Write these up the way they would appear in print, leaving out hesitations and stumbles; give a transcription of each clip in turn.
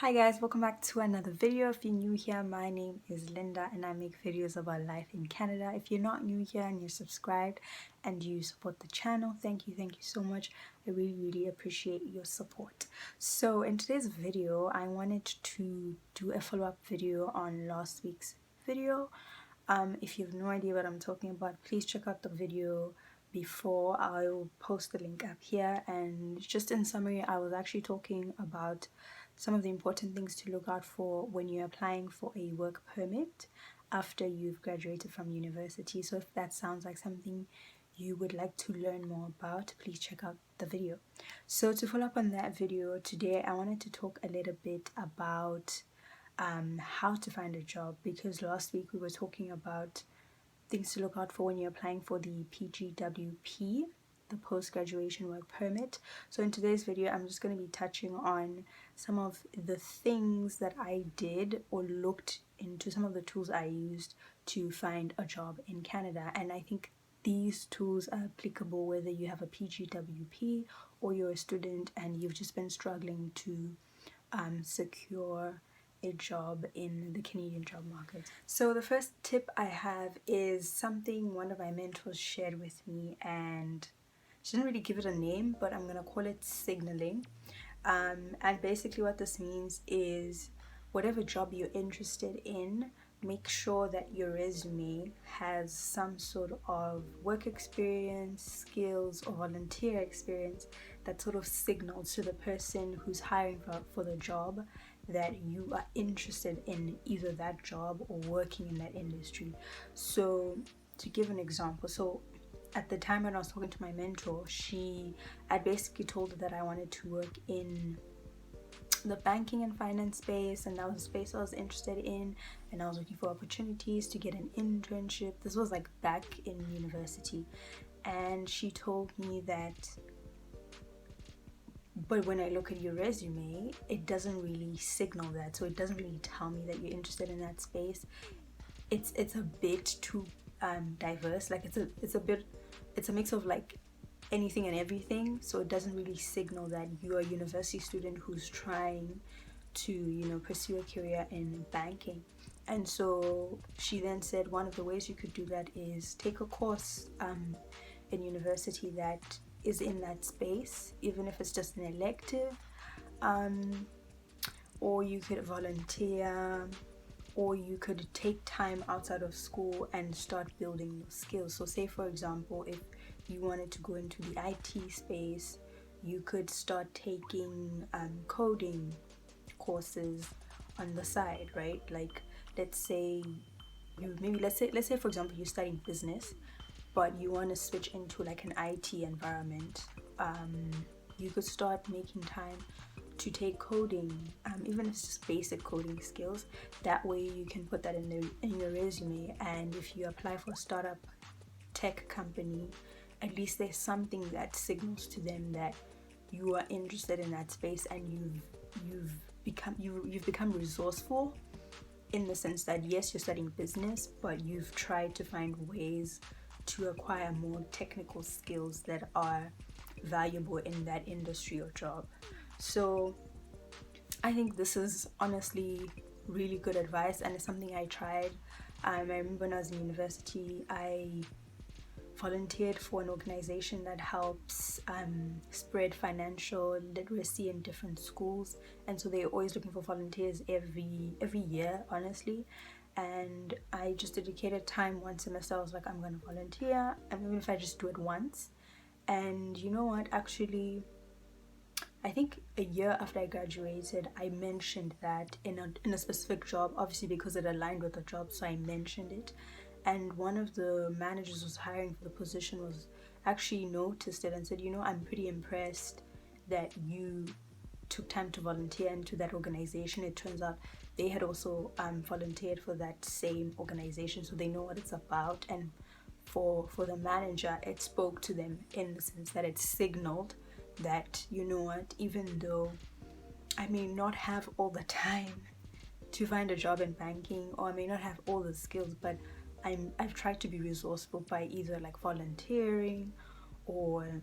Hi guys, welcome back to another video. If you're new here, my name is Linda and I make videos about life in Canada. If you're not new here and you're subscribed and you support the channel, thank you so much. I really appreciate your support. So in today's video, I wanted to do a follow-up video on last week's video. If you have no idea what I'm talking about, please check out the video before. I'll post the link up here. And just in summary, I was actually talking about some of the important things to look out for when you're applying for a work permit after you've graduated from university. So if that sounds like something you would like to learn more about, please check out the video. So to follow up on that video, today I wanted to talk a little bit about how to find a job, because last week we were talking about things to look out for when you're applying for the PGWP, the post-graduation work permit. So in today's video, I'm just going to be touching on some of the things that I did or looked into, some of the tools I used to find a job in Canada. And I think these tools are applicable whether you have a PGWP or you're a student and you've just been struggling to secure a job in the Canadian job market. So the first tip I have is something one of my mentors shared with me, and she didn't really give it a name, but I'm gonna call it signaling. And basically what this means is whatever job you're interested in, make sure that your resume has some sort of work experience, skills, or volunteer experience that sort of signals to the person who's hiring for the job that you are interested in either that job or working in that industry. So to give an example, so at the time when I was talking to my mentor, I basically told her that I wanted to work in the banking and finance space, and that was a space I was interested in, and I was looking for opportunities to get an internship. This was like back in university, and she told me that, but when I look at your resume, it doesn't really signal that. So it doesn't really tell me that you're interested in that space. It's a bit too diverse. Like it's a mix of like anything and everything. So it doesn't really signal that you're a university student who's trying to, pursue a career in banking. And so she then said one of the ways you could do that is take a course in university that is in that space, even if it's just an elective, or you could volunteer, or you could take time outside of school and start building your skills. So say for example, if you wanted to go into the IT space, you could start taking coding courses on the side, right? Like let's say for example you're studying business, but you want to switch into like an IT environment. You could start making time to take coding, even if it's just basic coding skills. That way you can put that in your resume, and if you apply for a startup tech company, at least there's something that signals to them that you are interested in that space, and you've become resourceful, in the sense that yes, you're studying business, but you've tried to find ways to acquire more technical skills that are valuable in that industry or job. So I think this is honestly really good advice, and it's something I tried. I remember when I was in university, I volunteered for an organization that helps spread financial literacy in different schools, and so they're always looking for volunteers every year, honestly. And I just dedicated time one semester. I was like, I'm going to volunteer, and even if I just do it once. And you know what, actually I think a year after I graduated, I mentioned that in a specific job, obviously because it aligned with the job, so I mentioned it. And one of the managers was hiring for the position was actually noticed it and said, I'm pretty impressed that you took time to volunteer into that organization. It turns out they had also volunteered for that same organization, so they know what it's about. And for the manager, it spoke to them in the sense that it signaled that, even though I may not have all the time to find a job in banking, or I may not have all the skills, but I've tried to be resourceful by either like volunteering or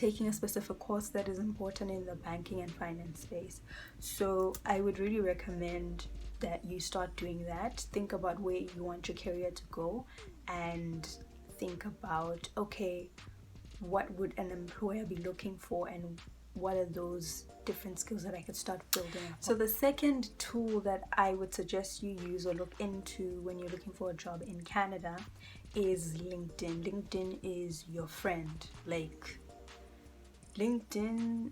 taking a specific course that is important in the banking and finance space. So I would really recommend that you start doing that. Think about where you want your career to go, and think about, okay, what would an employer be looking for, and what are those different skills that I could start building up. So the second tool that I would suggest you use or look into when you're looking for a job in Canada is LinkedIn. LinkedIn is your friend. Like, LinkedIn,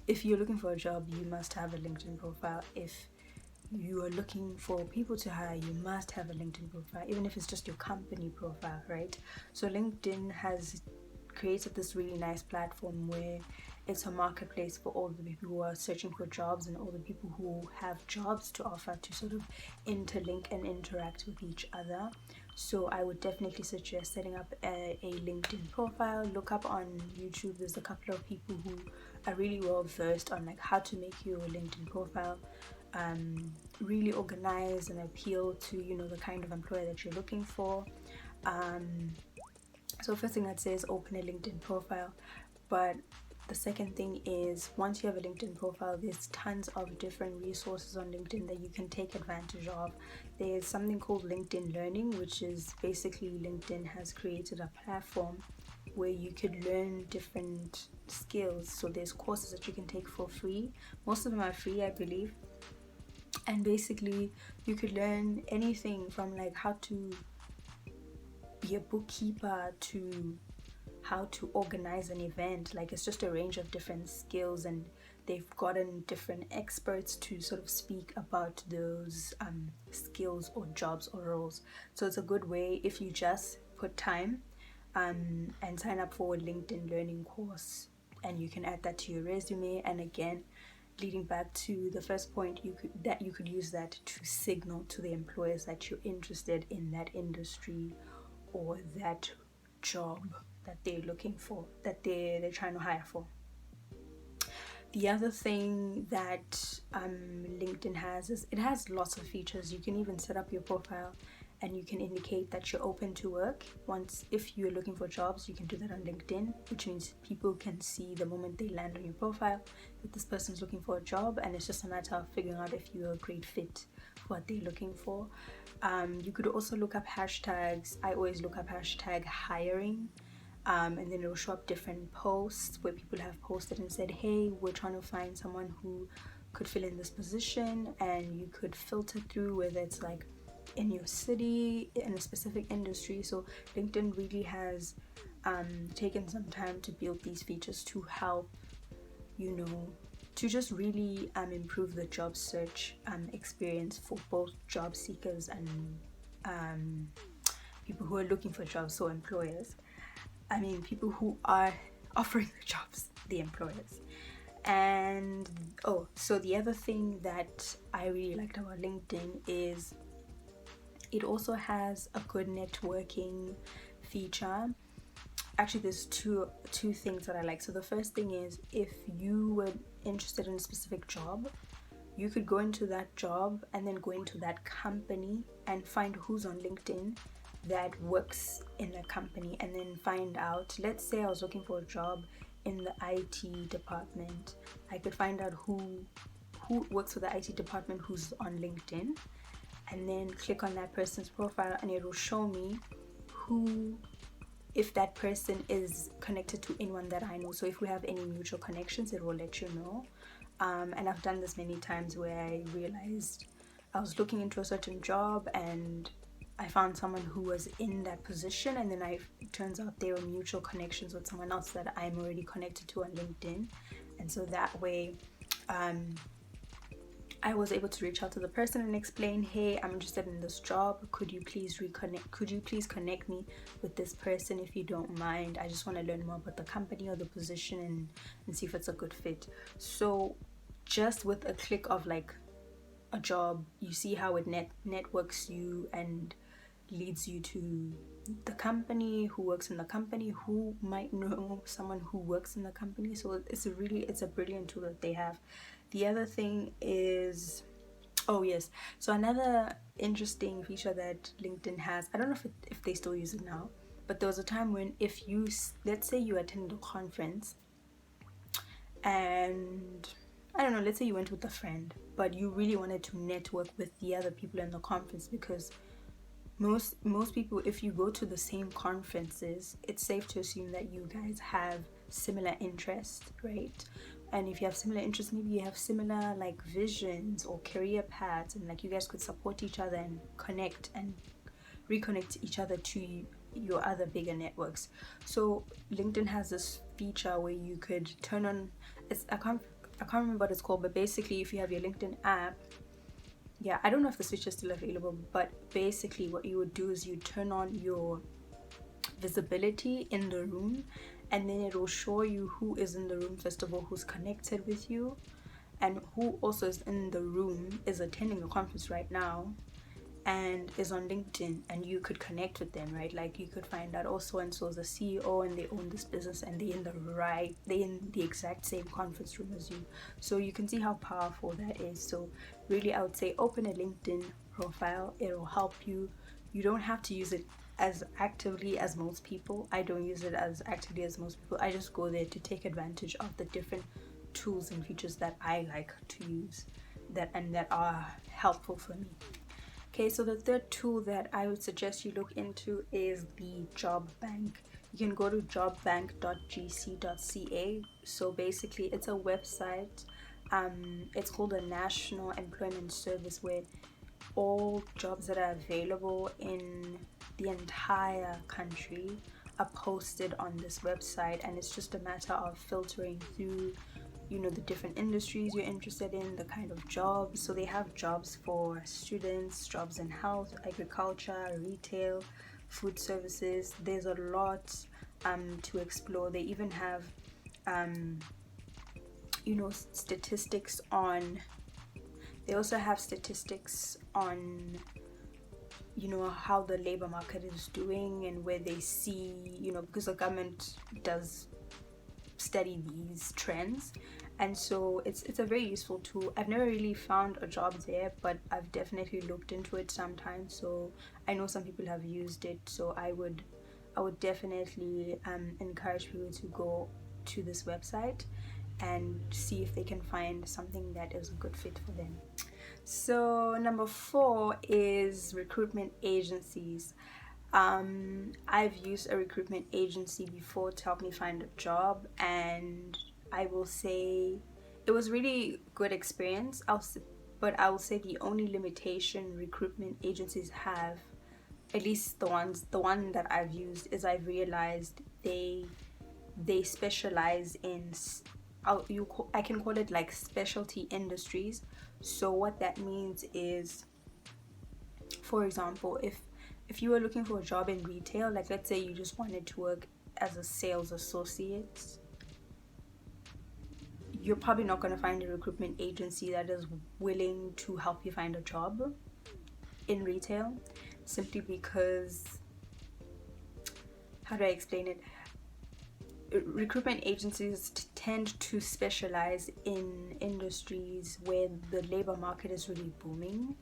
if you're looking for a job, you must have a LinkedIn profile. If you are looking for people to hire, you must have a LinkedIn profile, even if it's just your company profile, right? So LinkedIn has created this really nice platform where it's a marketplace for all the people who are searching for jobs and all the people who have jobs to offer to sort of interlink and interact with each other. So I would definitely suggest setting up a LinkedIn profile. Look up on YouTube. There's a couple of people who are really well versed on like how to make your LinkedIn profile really organize and appeal to, you know, the kind of employer that you're looking for. So first thing I'd say is open a LinkedIn profile. But the second thing is, once you have a LinkedIn profile, there's tons of different resources on LinkedIn that you can take advantage of. There's something called LinkedIn Learning, which is basically LinkedIn has created a platform where you could learn different skills. So there's courses that you can take for free. Most of them are free, I believe. And basically you could learn anything from like how to be a bookkeeper to how to organize an event. Like, it's just a range of different skills, and they've gotten different experts to sort of speak about those skills or jobs or roles. So it's a good way if you just put time and sign up for a LinkedIn learning course, and you can add that to your resume. And again, leading back to the first point, you could use that to signal to the employers that you're interested in that industry or that job that they're looking for, that they're trying to hire for. The other thing that LinkedIn has is it has lots of features. You can even set up your profile and you can indicate that you're open to work. If you're looking for jobs, you can do that on LinkedIn, which means people can see the moment they land on your profile that this person's looking for a job, and it's just a matter of figuring out if you're a great fit for what they're looking for. You could also look up hashtags. I always look up hashtag hiring. And then it'll show up different posts where people have posted and said, hey, we're trying to find someone who could fill in this position, and you could filter through whether it's like in your city, in a specific industry. So LinkedIn really has taken some time to build these features to help, you know, to just really improve the job search experience for both job seekers and people who are looking for jobs, so employers. I mean, people who are offering the jobs, the employers. And so the other thing that I really liked about LinkedIn is it also has a good networking feature. Actually, there's two things that I like. So the first thing is, if you were interested in a specific job, you could go into that job and then go into that company and find who's on LinkedIn that works in the company, and then find out, let's say I was looking for a job in the IT department. I could find out who works for the IT department who's on LinkedIn, and then click on that person's profile, and it will show me if that person is connected to anyone that I know. So if we have any mutual connections, it will let you know. And I've done this many times where I realized I was looking into a certain job and I found someone who was in that position, and then it turns out they were mutual connections with someone else that I'm already connected to on LinkedIn. And so that way I was able to reach out to the person and explain, hey, I'm interested in this job. Could you please connect me with this person if you don't mind? I just want to learn more about the company or the position and see if it's a good fit. So just with a click of like a job, you see how it networks you and leads you to the company, who works in the company, who might know someone who works in the company. So it's a brilliant tool that they have. The other thing is, so another interesting feature that LinkedIn has, I don't know if they still use it now, But there was a time when, if you, let's say you attended a conference, and I don't know, let's say you went with a friend, but you really wanted to network with the other people in the conference, because most people, if you go to the same conferences, it's safe to assume that you guys have similar interests, right? And if you have similar interests, maybe you have similar like visions or career paths, and like you guys could support each other and connect and reconnect each other to your other bigger networks. So LinkedIn has this feature where you could turn on, I can't remember what it's called, but basically if you have your LinkedIn app, yeah, I don't know if the switch is still available, but basically what you would do is you turn on your visibility in the room, and then it will show you who is in the room, first of all, who's connected with you, and who also is in the room, is attending a conference right now and is on LinkedIn, and you could connect with them, right? Like you could find out, oh, so and so is a CEO and they own this business, and they in the exact same conference room as you. So you can see how powerful that is. So really, I would say open a LinkedIn profile. It'll help you. You don't have to use it as actively as most people. I don't use it as actively as most people. I just go there to take advantage of the different tools and features that I like to use, that are helpful for me. Okay, so the third tool that I would suggest you look into is the job bank. You can go to jobbank.gc.ca. So basically, it's a website. It's called a National Employment Service, where all jobs that are available in the entire country are posted on this website, and it's just a matter of filtering through, you know, the different industries you're interested in, the kind of jobs. So they have jobs for students, jobs in health, agriculture, retail, food services. There's a lot to explore. They even have statistics on, they also have statistics on, you know, how the labor market is doing, and where they see, you know, because the government does study these trends, and so it's a very useful tool. I've never really found a job there, but I've definitely looked into it sometimes, so I know some people have used it. So I would definitely encourage people to go to this website and see if they can find something that is a good fit for them. So number 4 is recruitment agencies. I've used a recruitment agency before to help me find a job, and I will say it was really good experience. But I will say the only limitation recruitment agencies have, at least the one that I've used, is I've realized they specialize in, I can call it like specialty industries. So what that means is, for example, if you were looking for a job in retail, like let's say you just wanted to work as a sales associate, you're probably not going to find a recruitment agency that is willing to help you find a job in retail, simply because, how do I explain it? Recruitment agencies tend to specialize in industries where the labor market is really booming,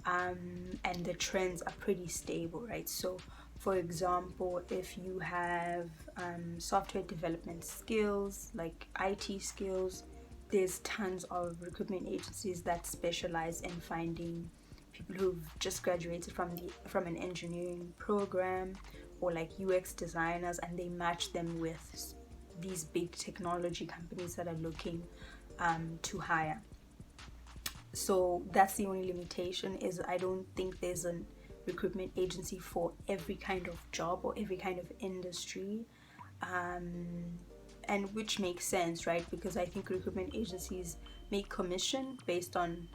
and the trends are pretty stable, right? So for example, if you have software development skills, like IT skills, there's tons of recruitment agencies that specialize in finding people who've just graduated from an engineering program, or like UX designers, and they match them with these big technology companies that are looking to hire. So that's the only limitation, is I don't think there's a recruitment agency for every kind of job or every kind of industry, and which makes sense, right? Because I think recruitment agencies make commission based on,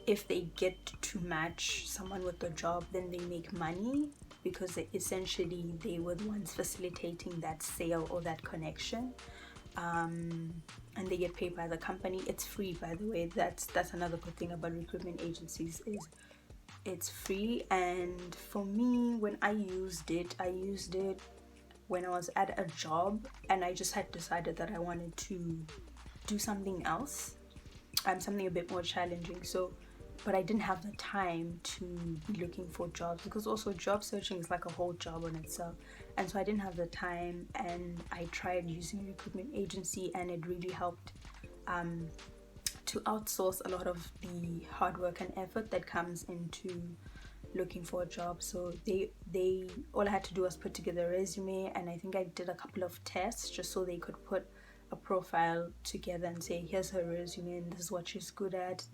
if they get to match someone with the job, then they make money, because they were the ones facilitating that sale or that connection, and they get paid by the company. It's free, by the way. That's another good thing about recruitment agencies, is it's free. And for me, when I used it when I was at a job, and I just had decided that I wanted to do something else, something a bit more challenging. So, but I didn't have the time to be looking for jobs, because also job searching is like a whole job on itself. and so I didn't have the time, and I tried using a recruitment agency, and it really helped to outsource a lot of the hard work and effort that comes into looking for a job. So they all I had to do was put together a resume, and I think I did a couple of tests just so they could put a profile together and say, here's her resume, and this is what she's good at,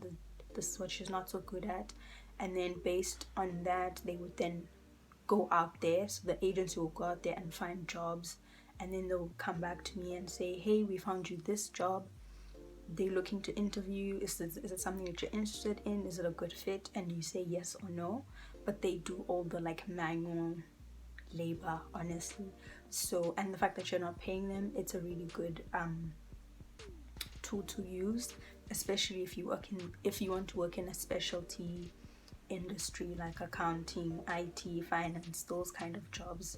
this is what she's not so good at. And then based on that, they would then go out there. So the agency will go out there and find jobs, and then they'll come back to me and say, hey, we found you this job, they're looking to interview, is it something that you're interested in, is it a good fit? And you say yes or no. But they do all the like manual labor, honestly. So, and the fact that you're not paying them, it's a really good tool to use, especially if you want to work in a specialty industry like accounting, IT, finance, those kind of jobs.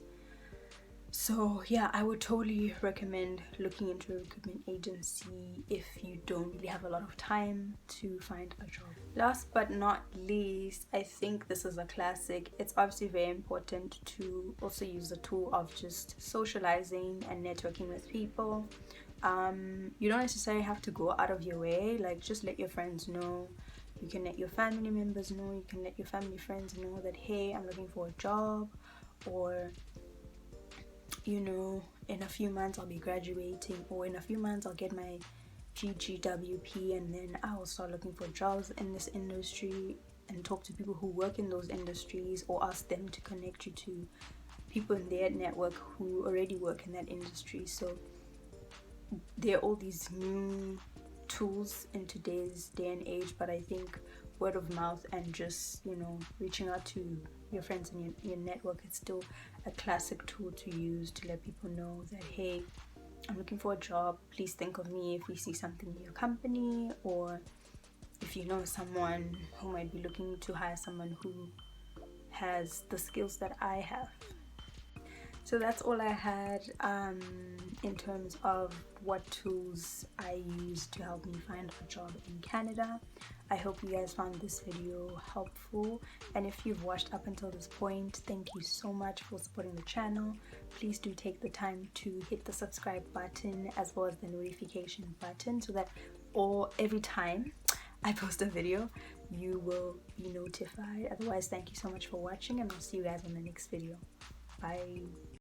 So yeah, I would totally recommend looking into a recruitment agency if you don't really have a lot of time to find a job. Last but not least, I think this is a classic. It's obviously very important to also use the tool of just socializing and networking with people. You don't necessarily have to go out of your way. Like, just let your friends know. You can let your family members know. You can let your family friends know that, hey, I'm looking for a job, or you know, in a few months I'll be graduating, or in a few months I'll get my GGWP, and then I'll start looking for jobs in this industry, and talk to people who work in those industries, or ask them to connect you to people in their network who already work in that industry. So there are all these new tools in today's day and age, but I think word of mouth and just, you know, reaching out to your friends and your network is still a classic tool to use to let people know that, hey, I'm looking for a job, please think of me if we see something in your company, or if you know someone who might be looking to hire someone who has the skills that I have. So that's all I had in terms of what tools I use to help me find a job in Canada. I hope you guys found this video helpful, and if you've watched up until this point, thank you so much for supporting the channel. Please do take the time to hit the subscribe button as well as the notification button, so that every time I post a video you will be notified. Otherwise, thank you so much for watching, and I'll see you guys in the next video. Bye.